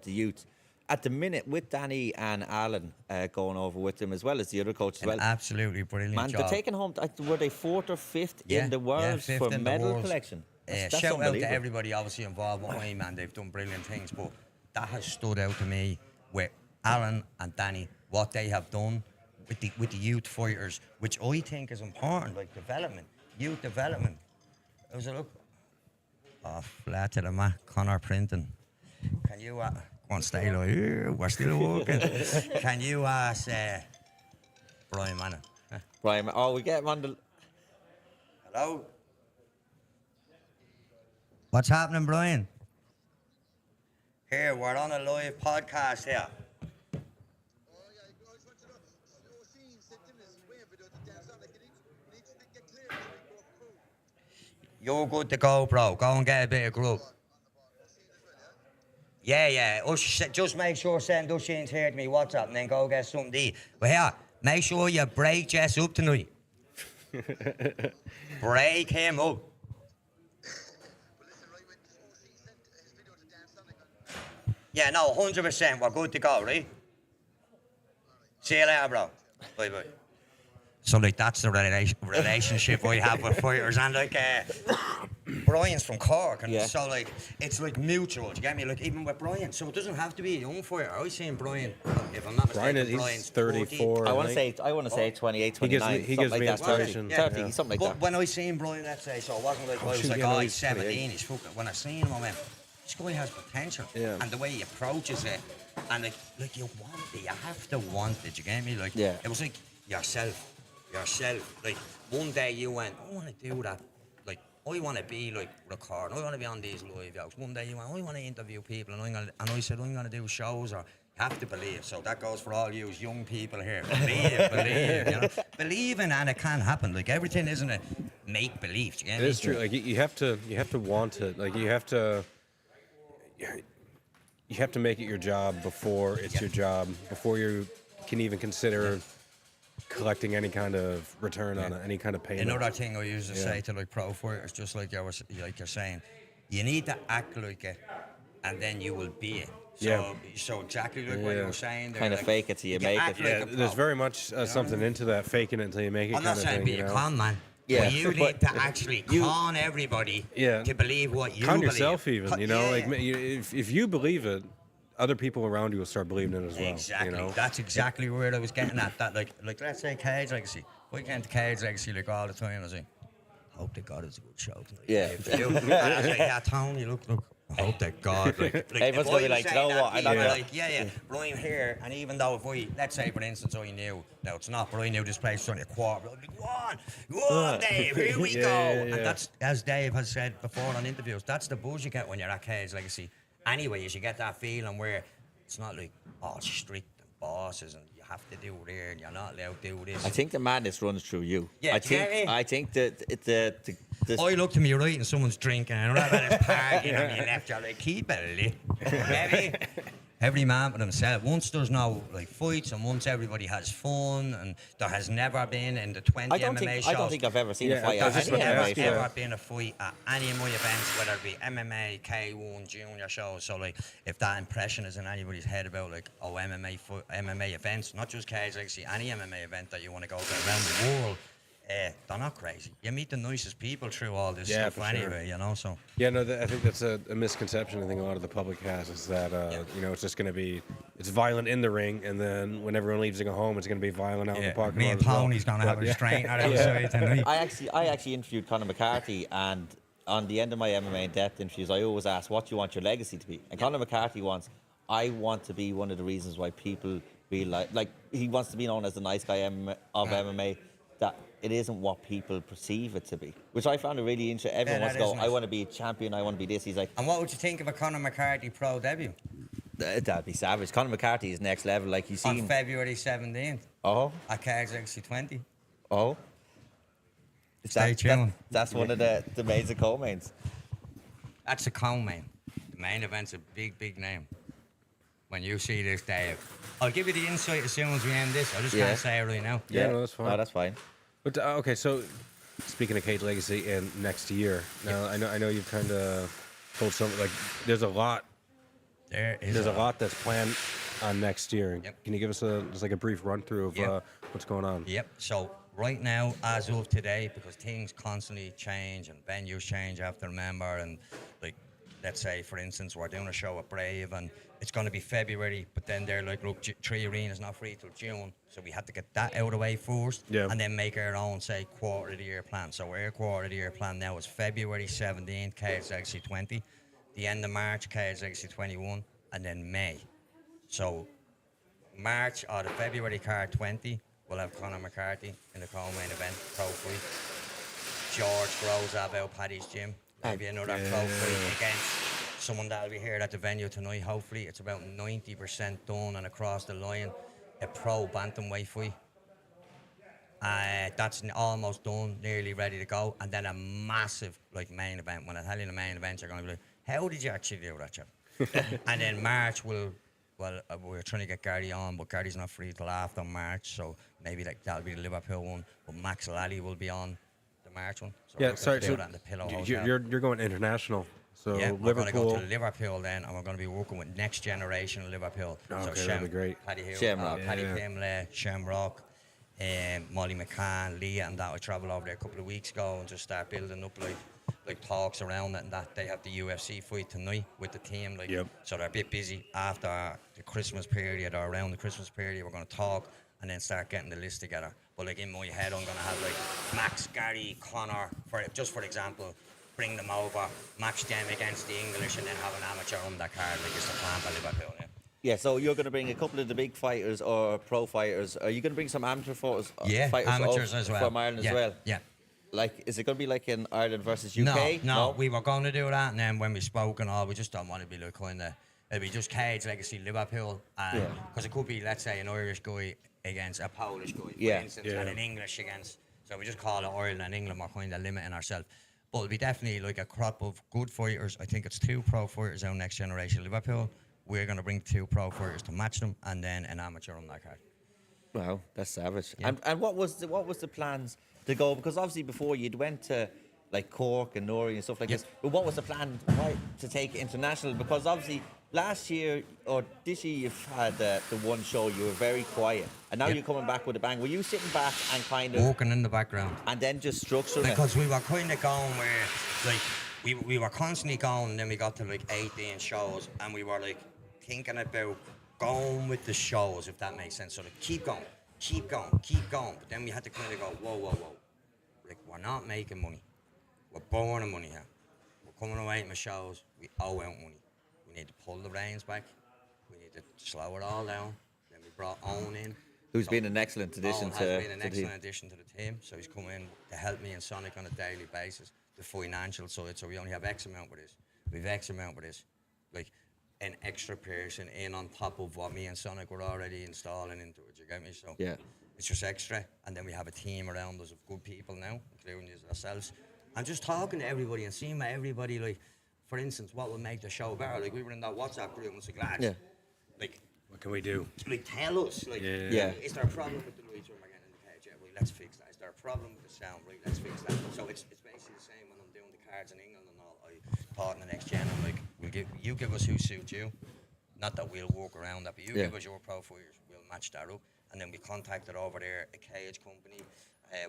youth. At the minute, with Danny and Alan going over with them, as well as the other coach as well. Absolutely brilliant job. They're taking home, were they 4th or 5th in the world for medal collection? That's shout out to everybody obviously involved with me, man. They've done brilliant things, but that has stood out to me with Alan and Danny, what they have done with the youth fighters, which I think is important, like development, youth development. How's it look? Oh, flat to the mat, Connor Printon. Can you, go on, stay like, we're still walking. Can you ask Brian Manning? Brian, we get him on the... Hello? What's happening, Brian? Here, we're on a live podcast here. You're good to go, bro. Go and get a bit of grub. Yeah. Just make sure send Usheen's here to me WhatsApp and then go get something to eat. But here, make sure you break Jess up tonight. Break him up. Yeah, no, 100%. We're good to go, right? See you later, bro. Bye. So, like, that's the relationship I have with fighters. And, like, Brian's from Cork. And so, like, it's, like, mutual. Do you get me? Like, even with Brian. So, it doesn't have to be a young fighter. I was saying Brian, if I'm not mistaken, Brian's 34. I want to say 28, 29. He gives me inspiration. 30, something like that. But when I seen Brian, let's say, so it wasn't like, I was like, he's 17. He's fucking... When I seen him, I went, this guy has potential. Yeah. And the way he approaches it. And, like you want it. You have to want it. You get me? Like, it was like yourself. Like, one day you went, I want to do that. Like, I want to be, like, recording. I want to be on these live videos. One day you went, I want to interview people. And I said, I'm going to do shows. Or, you have to believe. So that goes for all you young people here. Believe, you know. Believe in, and it can happen. Like, everything isn't a make-believe. You get me? It is true. Like, you have to want it. Like, you have to make it your job before it's your job. Before you can even consider... collecting any kind of return on it, any kind of payment. Another thing I used to say to like pro fighters, just like you're saying, you need to act like it, and then you will be it. So exactly like what you were saying. Kind of like, fake it till you make it. Yeah, there's very much something into that, faking it until you make it. I'm not saying be a con man. Yeah, but you need to actually con everybody to believe what you believe. Con yourself even, you know, like if you believe it, other people around you will start believing it as well. Exactly. You know? That's exactly where I was getting at. That like let's say Cage Legacy. We get into Cage Legacy like all the time. I was like, hope to God it's a good show tonight. Yeah. And I was like, Tony, look. I hope to God. Like everyone's gonna be like, you know what? I'm like, Brian here. And even though if let's say for instance, I knew, no, it's not, but I knew this place was only a quarter. I'd be like, go on, Dave, here we go. And that's, as Dave has said before on interviews, that's the buzz you get when you're at Cage Legacy. Anyway, you should get that feeling where it's not like, strict and bosses and you have to do there and you're not allowed to do this. I think the madness runs through you. Yeah, I think that I look to me right and someone's drinking and everybody's partying on your left, you're like, keep it lit. Maybe every man for himself. Once there's no like fights and once everybody has fun and there has never been in the 20 MMA shows. I don't think I've ever seen a fight at any MMA show. There's never been a fight at any of my events, whether it be MMA, K1, junior shows. So like, if that impression is in anybody's head about like, MMA events, not just Cage Legacy, any MMA event that you want to go to around the world, they're not crazy. You meet the nicest people through all this stuff anyway, you know, so. Yeah, no, I think that's a misconception I think a lot of the public has is that, you know, it's just going to be, it's violent in the ring, and then when everyone leaves to go home, it's going to be violent out in the parking lot. Me and Tony's going to have a restraint outside tonight. I actually interviewed Conor McCarthy, and on the end of my MMA in-depth interviews, I always ask, what do you want your legacy to be? And Conor McCarthy wants, I want to be one of the reasons why people realize, like he wants to be known as the nice guy of MMA. That it isn't what people perceive it to be, which I found it really interesting. Everyone wants to that go, is I nice. want to be a champion, I want to be this. He's like, And what would you think of a Conor McCarthy pro debut that'd be savage. Conor McCarthy is next level. Like you on seen, February 17th oh, at KXXC 20? oh, Stay tuned. That's one of the mains and co-mains. That's a co-main. The main event's a big, big name. When you see this, Dave, I'll give you the insight as soon as we end this. I just can't say it right now. Yeah, no, that's fine. No, that's fine. But okay, so speaking of Cage Legacy and next year, now I know you've kind of told some like there's a lot. There's a lot that's planned on next year. Yep. Can you give us just like a brief run through of what's going on? Yep. So right now, as of today, because things constantly change and venues change, I have to remember. And like, let's say for instance, we're doing a show at Brave, and it's going to be February, but then they're like, look, 3 Arena's not free till June, so we had to get that out of the way first, and then make our own, say, quarter of the year plan. So our quarter of the year plan now is February 17th, KXXC 20, the end of March, KXXC 21, and then May. So March or the February card 20, we'll have Conor McCarthy in the co-main event, pro fight. George Groves have out Paddy's Gym, maybe another pro fight against someone that'll be here at the venue tonight. Hopefully it's about 90% done and across the line, a pro bantamweight fight. That's almost done, nearly ready to go, and then a massive like main event. When I tell you the main event, you're going to be like, how did you actually do that, chap? And then March we're trying to get Gary on, but Gary's not free till after March, so maybe like that'll be the Liverpool one. But Max Lally will be on the March one. So Yeah, sorry. So that in the Pillow you're going international. So yeah, we're going to Liverpool. go to Liverpool then, and we're going to be working with next generation Liverpool. Okay, so that'd be great. Paddy Hill, Shamrock. Paddy Pimley, Shamrock, Molly McCann, Leah, and that. I travelled over there a couple of weeks ago and just start building up like talks around it, and that they have the UFC fight tonight with the team. So they're a bit busy after the Christmas period or around the Christmas period. We're going to talk and then start getting the list together. But like in my head, I'm going to have like Max, Gary, Connor, for example. Bring them over, match them against the English, and then have an amateur undercard like it's the plan for Liverpool. Yeah, so you're going to bring a couple of the big fighters or pro fighters. Are you going to bring some amateur fighters? Fighters amateurs as well. From Ireland as well? Yeah. Like, is it going to be like in Ireland versus UK? No, we were going to do that, and then when we spoke and all, we just don't want to be like kind of, it'll be just Cage Legacy Liverpool, because it could be, let's say, an Irish guy against a Polish guy, for instance, and an English against, so we just call it Ireland and England, we're kind of limiting ourselves. But it'll be definitely like a crop of good fighters. I think it's 2 pro fighters out next generation Liverpool. We're going to bring 2 pro fighters to match them, and then an amateur on that card. Wow, that's savage. Yeah. And what was the plans to go? Because obviously before you'd went to like Cork and Newry and stuff like this. But what was the plan to take it international? Because obviously last year or this year you've had the one show, you were very quiet, and now you're coming back with a bang. Were you sitting back and kind of walking in the background and then just structuring because we were kind of going where like we were constantly going, and then we got to like 18 shows, and we were like thinking about going with the shows, if that makes sense. So like keep going. But then we had to kind of go, whoa. Like, we're not making money. We're borrowing money here. We're coming away from the shows. We owe out money. We need to pull the reins back. We need to slow it all down. Then we brought Owen in. Who's been an excellent addition to Owen has been an excellent addition to the team. So he's come in to help me and Sonic on a daily basis. The financial side. So we only have X amount with this. We've X amount with this. Like, an extra person in on top of what me and Sonic were already installing into it. You get me? So it's just extra. And then we have a team around us of good people now, including ourselves. And just talking to everybody and seeing what everybody, like, for instance, what will make the show better. Like, we were in that WhatsApp group and it's like, lads, like, what can we do? Like, tell us. Like, is there a problem with the lights when we're getting in the cage? Yeah, right, let's fix that. Is there a problem with the sound? Right, let's fix that. So it's basically the same when I'm doing the cards in England and all. I thought in the next gen, I'm like, you give us who suits you. Not that we'll walk around that, but you give us your profiles, we'll match that up. And then we contacted over there a cage company.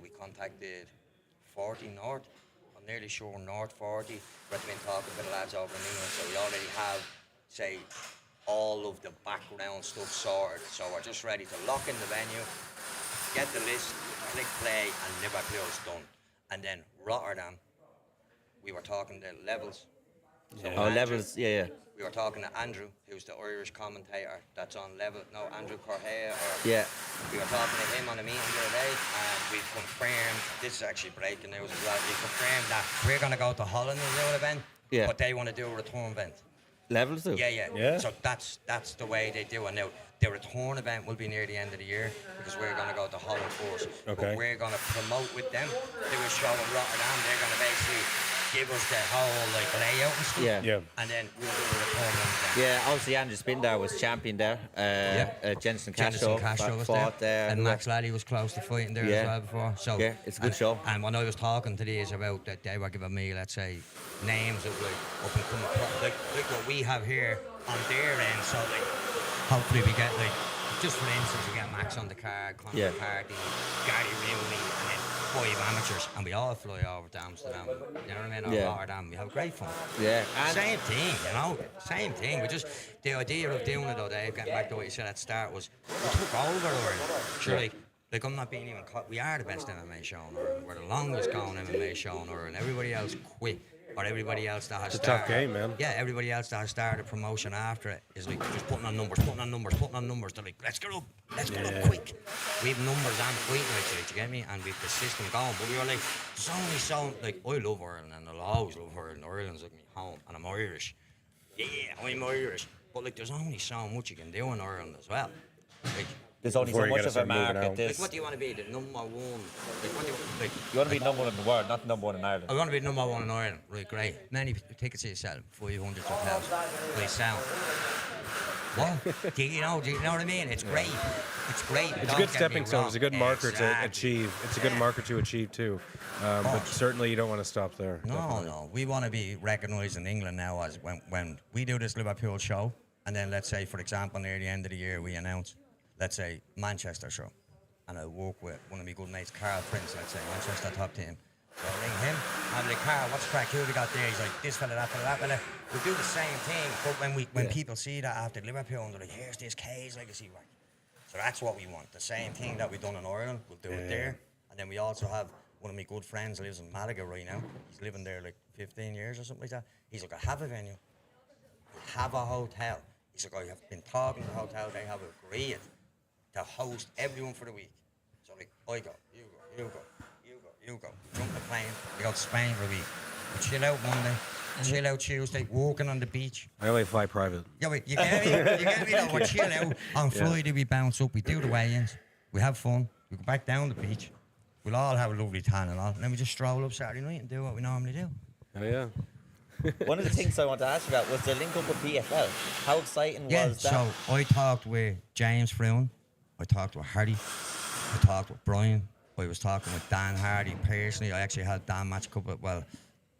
We contacted 40 North. I'm nearly sure North 40. We've been talking to the lads over in England, so we already have, say, all of the background stuff sorted. So we're just ready to lock in the venue, get the list, click play, and Liverpool's done. And then Rotterdam, we were talking the levels. So Oh, levels, yeah. We were talking to Andrew, who's the Irish commentator that's on level. No, Andrew Correa. Yeah. We were talking to him on a meeting the other day, and we confirmed. This is actually breaking news as well. We confirmed that we're going to go to Holland and do an event, Yeah. but they want to do a return event. Levels do? Yeah. So that's the way they do it. Now, the return event will be near the end of the year because we're going to go to Holland first. Okay. But we're going to promote with them, do a show in Rotterdam. They're going to basically give us the whole like layout and stuff. Yeah. And then we'll do a return event. Yeah, obviously Andrew Spindar was champion there. Jensen Castro was fought there. And Max Laddie was close to fighting there as well before. So yeah, it's a good show. And when I was talking to these about that, they were giving me, let's say, names of like up and coming like what we have here on their end. So like, hopefully we get like, just for instance, we get Max on the card, Conor McCarthy, Gary Rooney, and then 5 amateurs, and we all fly over to Amsterdam. You know what I mean? Or Rotterdam. We have great fun. Yeah. And Same thing, you know. Same thing. We just the idea of doing it though, Dave, getting back to what you said at the start was we took over Ireland. Sure, like I'm not being even caught. We are the best MMA show in Ireland. We're the longest going MMA show in Ireland. Everybody else quit. Or everybody else that has It's a tough game, man. Yeah, everybody else that has started a promotion after it is like just putting on numbers. They're like, let's get up quick. We have numbers and fighting nights, you get me? And we've the system going. But we were like, there's only so, like, I love Ireland and I'll always love Ireland. Ireland's like my home and I'm Irish. Yeah, I'm Irish. But like, there's only so much you can do in Ireland as well. Like, there's only Before so you much gotta of a start moving market. out. like, what do you want to be? The number one? Like, what do you like? You want to be number one in the world, not number one in Ireland. I want to be number one in Ireland. Right, great. Many tickets you sell, 500 to 1,000. They sound. What? Do you know what I mean? It's great. It's great. It's a good stepping stone. It's a good marker to achieve. It's a good marker to achieve too. But certainly you don't want to stop there. No. We want to be recognised in England now as when we do this Liverpool show, and then let's say, for example, near the end of the year, we announce, let's say, Manchester show. And I work with one of my good mates, Carl Prince, let's say, Manchester top team. So I ring him, I'm like, Carl, what's the crack? Who we got there? He's like, this fella, that fella. We do the same thing, but when people see that after Liverpool, and they're like, here's this K's legacy work. So that's what we want. The same thing that we've done in Ireland, we'll do it there. And then we also have one of my good friends lives in Malaga right now. He's living there like 15 years or something like that. He's like, I have a venue. I have a hotel. He's like, I have been talking to the hotel. They have agreed to host everyone for the week. So like, I go, you go. Jump the plane. We go to Spain for a week. We chill out Monday. Chill out Tuesday. Walking on the beach. I only fly private. Yeah, wait, you get me though. We chill out. On Friday we bounce up. We do the weigh-ins. We have fun. We go back down the beach. We'll all have a lovely tan and all. And then we just stroll up Saturday night and do what we normally do. Oh yeah. One of the things I want to ask you about was the link up with PFL. How exciting was that? So I talked with James Froon. I talked with Hardy. I talked with Brian. I was talking with Dan Hardy personally. I actually had Dan match a couple of, got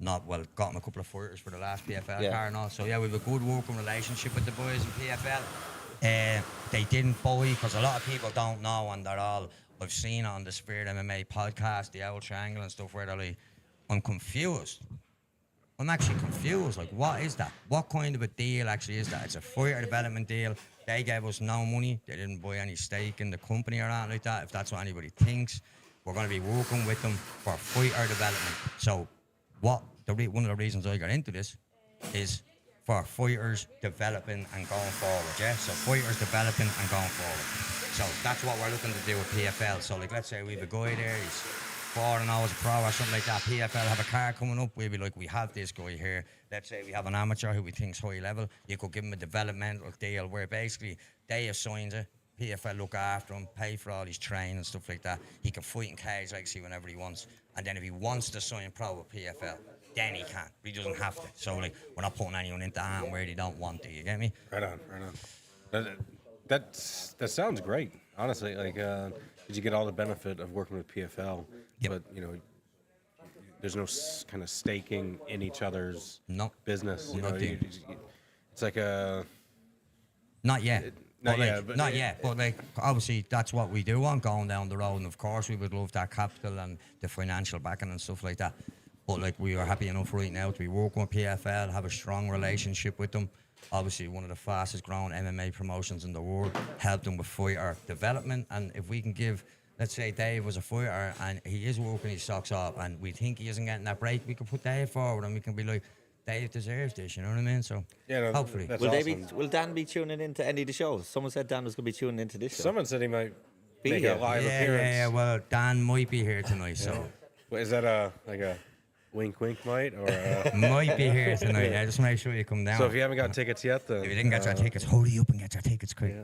him a couple of fighters for the last PFL card and all. So yeah, we have a good working relationship with the boys in PFL. They didn't buy because a lot of people don't know, and they're all, I've seen on the Spirit MMA podcast, the Owl Triangle and stuff, where they're like, I'm confused. I'm actually confused. Like, what is that? What kind of a deal actually is that? It's a fighter development deal. They gave us no money. They didn't buy any stake in the company or anything like that, if that's what anybody thinks. We're going to be working with them for fighter development. So one of the reasons I got into this is for fighters developing and going forward, yeah? So fighters developing and going forward. So that's what we're looking to do with PFL. So like, let's say we have a guy there, he's 4 hours a pro or something like that. PFL have a car coming up, we'll be like, we have this guy here. Let's say we have an amateur who we think's high level. You could give him a developmental deal where basically they assign it. PFL look after him, pay for all his training and stuff like that. He can fight in cage like see whenever he wants. And then if he wants to sign pro with PFL, then he can. He doesn't have to. So like, we're not putting anyone into hand where they don't want to. You get me? Right on. That sounds great. Honestly, like, did you get all the benefit of working with PFL? Yep. But there's no kind of staking in each other's business. It's like a. Not yet. Not yet, but like obviously that's what we do on going down the road, and of course we would love that capital and the financial backing and stuff like that. But like, we are happy enough right now to be working with PFL, have a strong relationship with them. Obviously one of the fastest growing MMA promotions in the world, help them with fighter development, and if we can give, let's say Dave was a fighter and he is working his socks off and we think he isn't getting that break, we can put Dave forward and we can be like, Dave deserves this, you know what I mean? So, Yeah, no, hopefully. that's Will awesome. Will Dan be tuning into any of the shows? Someone said Dan was going to be tuning into this show. Someone said he might Be make here. a live Yeah, appearance. yeah, well, Dan might be here tonight, so. Well, is that a wink wink might or Might be here tonight. Yeah, just make sure you come down. so if you haven't got tickets yet then If you didn't get your tickets, hurry up and get your tickets quick.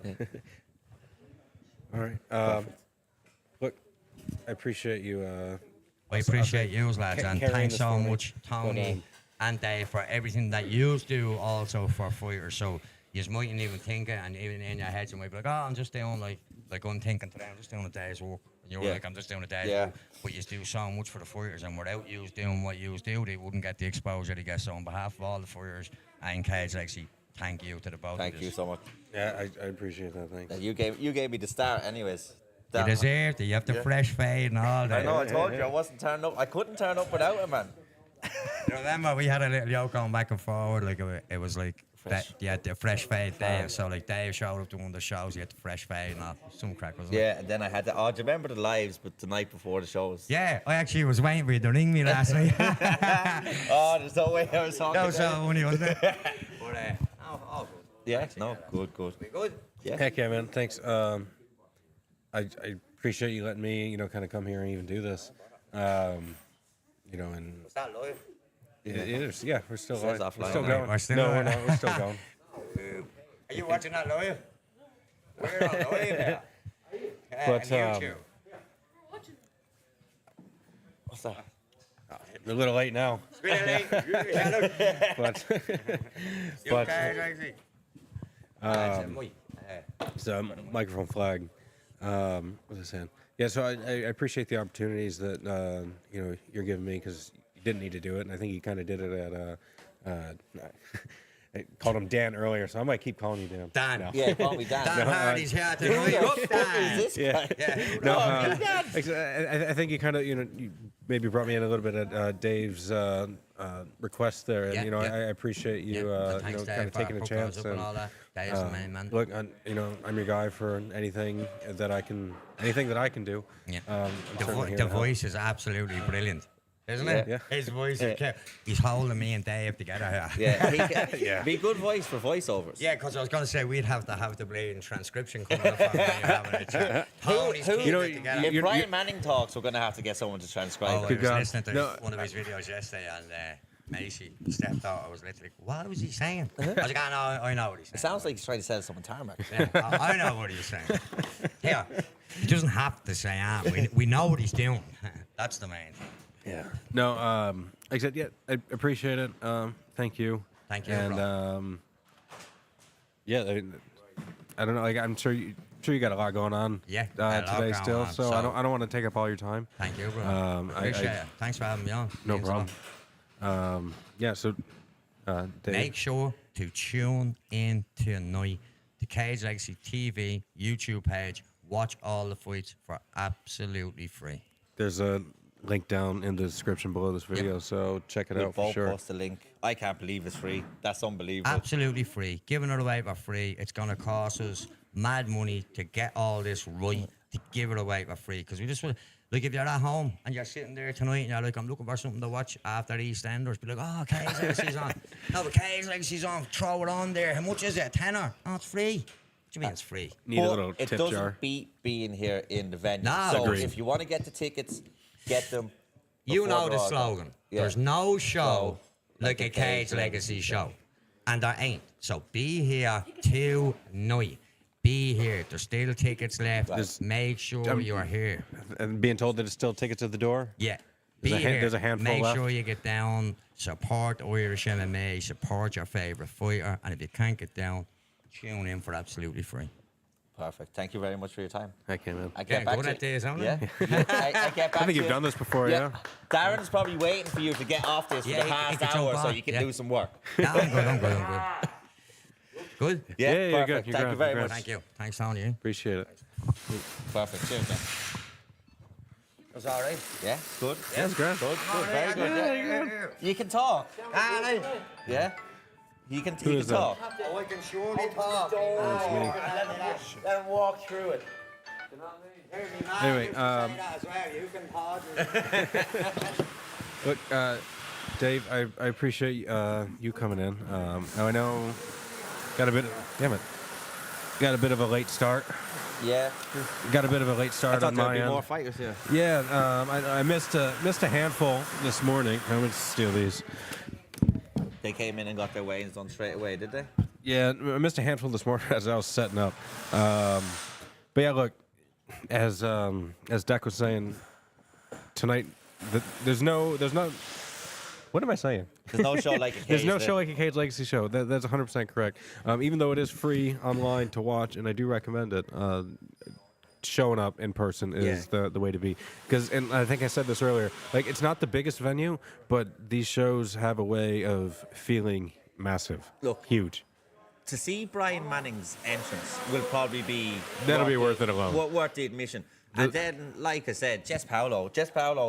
all right. Look, I appreciate you I appreciate you, lads, and carrying thanks this so for me. much, Tony and Dave, for everything that you do also for fighters. So you mightn't even think it, and even in your heads you might be like, oh, I'm just doing like I'm thinking today, I'm just doing a day's work. And you're like, I'm just doing a day's work. But you do so much for the fighters, and without you doing what you do, they wouldn't get the exposure they get. So on behalf of all the fighters and Cage Legacy, thank you to the both Thank of you us. so much. Yeah, I appreciate that. Thanks. You gave me the start, anyways. You deserved it. You have the fresh fade and all that. I know. I told you I wasn't turning up. I couldn't turn up without it, man. You remember we had a little joke going back and forward, like it was like Fresh. the fresh fade Dave. So like Dave showed up to one of the shows, he had the fresh fade and all. Some crack, wasn't it? Yeah, and then I had to. Oh, do you remember the lives? But the night before the shows. Yeah, I actually was waiting for you to ring me last night. Oh, there's no way I was talking. That was so about it. funny, wasn't it? But all good. Yeah. No. Good. We good? Yeah. Heck yeah, man. Thanks. I appreciate you letting me, kind of come here and even do this. And Was that live? it is. Yeah, we're still Says live. We're offline. still No, going. we're still no, live. we're not. We're still going. Are you watching that live? We're on live here. But, and YouTube. What's that? We're a little late now. Really? Yeah, look. But You But, okay, Legacy? so microphone flag. What was I saying? Yeah, so I appreciate the opportunities that you're giving me, because you didn't need to do it, and I think you kind of did it at. I called him Dan earlier, so I might keep calling you Dan. Dan. No. Yeah, call me Dan. Dan Hardy's here Who tonight. the Up, fuck Dan. is this guy? Yeah. No, Dan. I think you kind of you maybe brought me in a little bit at Dave's request there, and Yeah, I appreciate you And thanks, kind of Dave, taking a for chance up and all that. Dave's the main man. look, I'm your guy for anything that I can do. Yeah. I'm The, certainly here the to help. voice is absolutely brilliant, isn't it? Yeah. His voice is he's holding me and Dave together here. Yeah. Be good voice for voiceovers. Yeah, because I was going to say we'd have to have the bleeding transcription coming up on when you're having a chat. Tony's who- keeping you know, it together. If You're- Brian Manning talks, we're gonna have to get someone to transcribe. Oh, I it. was God. listening to No. one of his videos yesterday, and Macy stepped out. I was literally, what was he saying? I was like, I know what he's saying. It sounds like he's trying to sell someone tarmac. Yeah, I know what he's saying. Here, he doesn't have to say we know what he's doing. That's the main thing. Yeah. No, like I said, yeah, I appreciate it. Thank you. Thank you, And bro. yeah, I don't know. Like, I'm sure you got a lot going on. Yeah, a lot today going still. on, So so- I don't want to take up all your time. Thank you, bro. I- Appreciate it. Thanks for having me on. No Means a lot. problem. Yeah. So, Dave. Make sure to tune in tonight to Cage Legacy TV YouTube page. Watch all the fights for absolutely free. There's a link down in the description below this video, so check it We'll out for both sure. post the link. I can't believe it's free. That's unbelievable. Absolutely free. Giving it away for free. It's going to cost us mad money to get all this right, to give it away for free. Because we just want, like, if you're at home and you're sitting there tonight and you're like, I'm looking for something to watch after EastEnders, be like, oh, Cage Legacy's on. No, but Cage Legacy's on. Throw it on there. How much is it? A tenner? Oh, it's free. What do you mean it's free? Need a But little it tip doesn't jar. beat being here in the venue. Nah, so agreed. if you want to get the tickets, get them. You before know the they're all gone. slogan. Yeah. There's no show like a a Cage Cage Legacy show. And there ain't. So be here tonight. Be here. There's still tickets left. There's- Make sure you are here. And being told that it's still tickets at the door. Yeah. There's Be a hand- here. there's a handful Make left. sure you get down. Support Irish MMA. Support your favourite fighter. And if you can't get down, tune in for absolutely free. Perfect. Thank you very much for your time. Heck yeah, man. I get Yeah, back good to at this, aren't yeah. I? I get back I think to you've you. done this before, yeah. Darren's probably waiting for you to get off this Yeah, for the he past can jump hour so on, you can yeah. do some work. No, I'm good. Good? Yeah, you're perfect. good. Thank you Congrats, very congrats. much. Thank you. Thanks, Tony. Appreciate it. Perfect. Cheers, man. It was all right. Yeah, good. Yeah, it's great. Good, very good. Yeah. You can talk. Yeah? You can is that? talk. Oh, I can surely talk. Let him walk through it. Anyway, You can pause. look, Dave, I appreciate you coming in. Now I know got a bit. Damn it, got a bit of a late start. Yeah. Got a bit of a late I start thought on there'd my be end. more fighters here. Yeah, I missed a handful this morning. I'm gonna steal these. They came in and got their weigh-ins done straight away, did they? Yeah, I missed a handful this morning as I was setting up. But yeah, look, as Deck was saying tonight, there's no. What am I saying? There's no show like a Cage. There's no show like a Cage Legacy show. That's 100% correct. Even though it is free online to watch, and I do recommend it, showing up in person is the way to be. And I think I said this earlier, like, it's not the biggest venue, but these shows have a way of feeling massive. Look. Huge. To see Brian Manning's entrance will probably be... That'll be worth it alone. Worth the admission. And then, like I said, Jess Paolo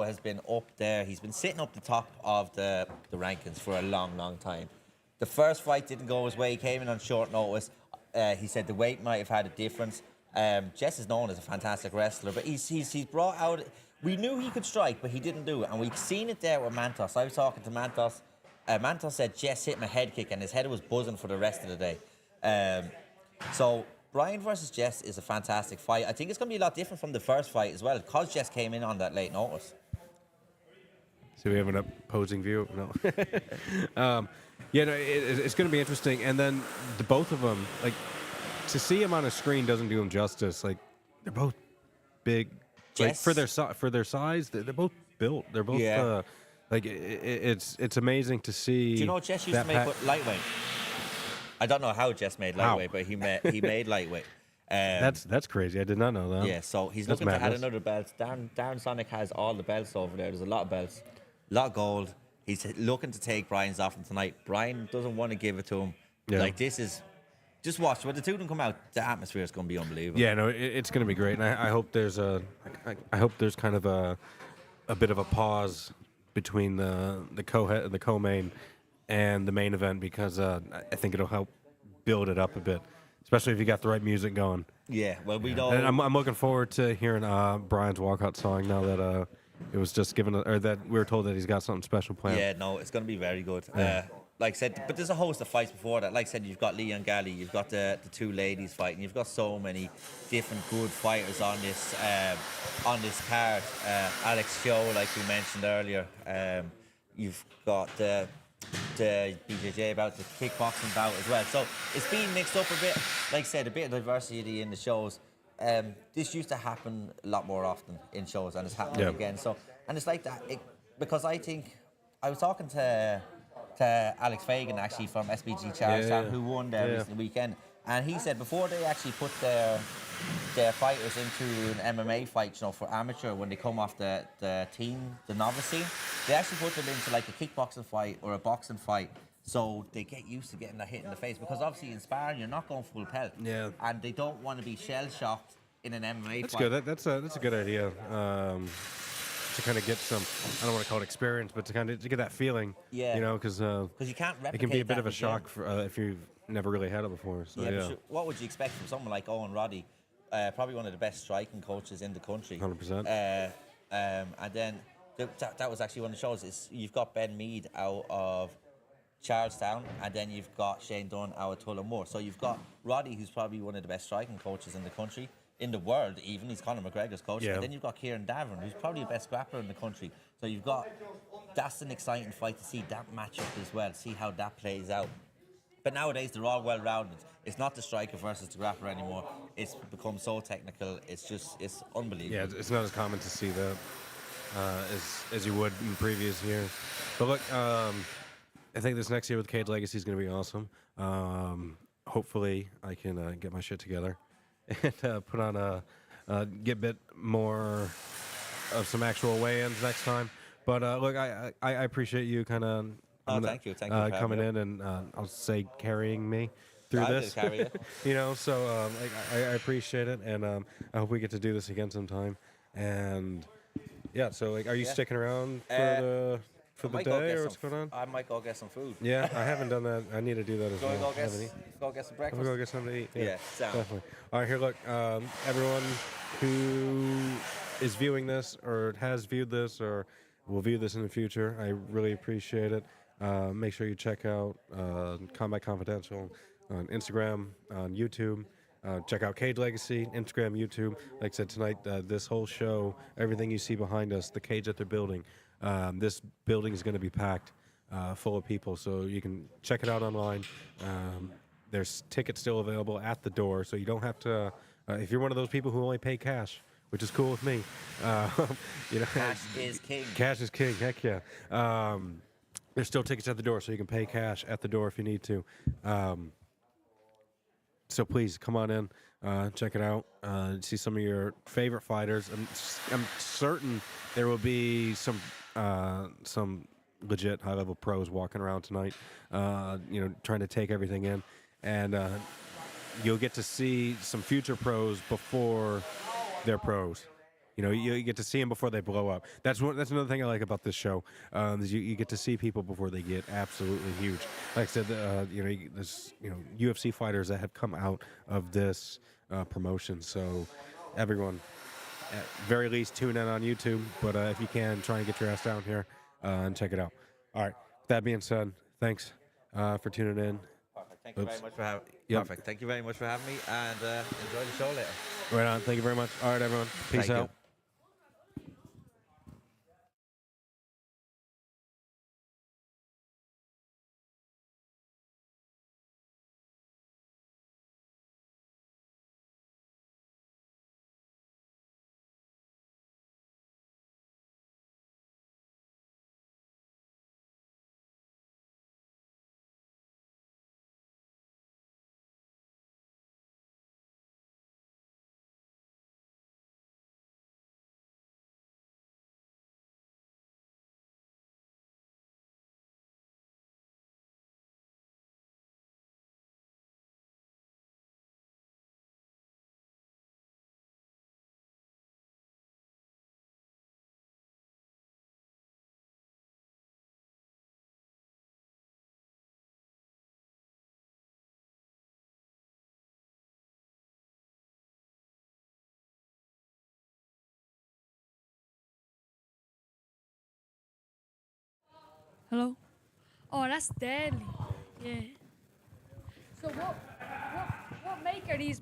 has been up there. He's been sitting up the top of the rankings for a long, long time. The first fight didn't go his way. He came in on short notice. He said the weight might have had a difference. Jess is known as a fantastic wrestler, but he's brought out... We knew he could strike, but he didn't do it. And we've seen it there with Mantos. I was talking to Mantos. Mantos said Jess hit him a head kick, and his head was buzzing for the rest of the day. So... Brian versus Jess is a fantastic fight. I think it's going to be a lot different from the first fight as well, because Jess came in on that late notice. So we have an opposing view? No. It's going to be interesting. And then the both of them, like, to see them on a screen doesn't do them justice. Like, they're both big. Like, for their size, they're both built. They're both it's amazing to see. Do you know Jess used to make lightweight? I don't know how Jess made lightweight, but he made lightweight. That's crazy. I did not know that. Yeah, so he's looking to add another belt. Darren Sonic has all the belts over there. There's a lot of belts, a lot of gold. He's looking to take Brian's off him tonight. Brian doesn't want to give it to him. Yeah. Like, this is... Just watch. When the two of them come out, the atmosphere is going to be unbelievable. Yeah, no, it's going to be great. And I hope there's kind of a bit of a pause between the co-main and the main event, because I think it'll help build it up a bit, especially if you got the right music going. Yeah, well, we know. And I'm looking forward to hearing Brian's walkout song now that it was just given, or that we were told that he's got something special planned. Yeah, no, it's going to be very good. Like I said, but there's a host of fights before that. Like I said, you've got Leon Galley, you've got the two ladies fighting, you've got so many different good fighters on this card. Alex Show, like we mentioned earlier. You've got the BJJ bout, the kickboxing bout as well. So it's being mixed up a bit. Like I said, a bit of diversity in the shows. This used to happen a lot more often in shows, and it's happening again. So, and it's like that because I think I was talking to Alex Fagan actually from SBG Charlestown, who won there recent weekend, and he said before they actually put their fighters into an MMA fight, you know, for amateur, when they come off the novice scene, they actually put them into like a kickboxing fight or a boxing fight, so they get used to getting a hit in the face, because obviously in sparring you're not going full pelt, and they don't want to be shell shocked in an MMA That's fight. good. That's a good idea. To kind of get some, I don't want to call it experience, but to get that feeling, you know, because you can't replicate it can be a bit of a that shock for, if you've never really had it before. So, but sure, what would you expect from someone like Owen Roddy, probably one of the best striking coaches in the country? 100%. And then that was actually one of the shows. Is you've got Ben Mead out of Charlestown, and then you've got Shane Dunn out of Tullamore. So you've got Roddy, who's probably one of the best striking coaches in the country, in the world even. He's Conor McGregor's coach. And then you've got Kieran Davern, who's probably the best grappler in the country. So you've got... That's an exciting fight to see that matchup as well, see how that plays out. But nowadays, they're all well-rounded. It's not the striker versus the grappler anymore. It's become so technical. It's unbelievable. Yeah, it's not as common to see that as you would in previous years. But look, I think this next year with Cage Legacy is going to be awesome. Hopefully, I can get my shit together and put on get a bit more of some actual weigh-ins next time. But look, I appreciate you kind of thank you coming in and I'll say carrying me through this. You know, so I appreciate it, and I hope we get to do this again sometime. And yeah, so like, are you sticking around for the day, or what's going on? I might go get some food. Yeah, I haven't done that. I need to do that as well. Go get some breakfast. We'll go get something to eat. Yeah, definitely. All right, here, look, everyone who is viewing this or has viewed this or will view this in the future. I really appreciate it. Make sure you check out Combat Confidential on Instagram, on YouTube. Check out Cage Legacy, Instagram, YouTube. Like I said tonight, this whole show, everything you see behind us, the cage that they're building, this building is going to be packed full of people. So you can check it out online. There's tickets still available at the door, so you don't have to. If you're one of those people who only pay cash, which is cool with me, Cash is king. Cash is king. Heck yeah. There's still tickets at the door, so you can pay cash at the door if you need to. So please come on in, check it out, see some of your favorite fighters. I'm certain there will be some legit high-level pros walking around tonight, trying to take everything in, and you'll get to see some future pros before they're pros. You get to see them before they blow up. That's another thing I like about this show. Is you get to see people before they get absolutely huge. Like I said, there's UFC fighters that have come out of this promotion. So everyone, at very least, tune in on YouTube. But if you can, try and get your ass down here and check it out. All right. That being said, thanks for tuning in. Perfect. Thank you very much for having. Yep. Perfect. Thank you very much for having me, and enjoy the show later. Right on. Thank you very much. All right, everyone. Peace Thank you. out. Hello? Oh, that's deadly. Yeah. So what make are these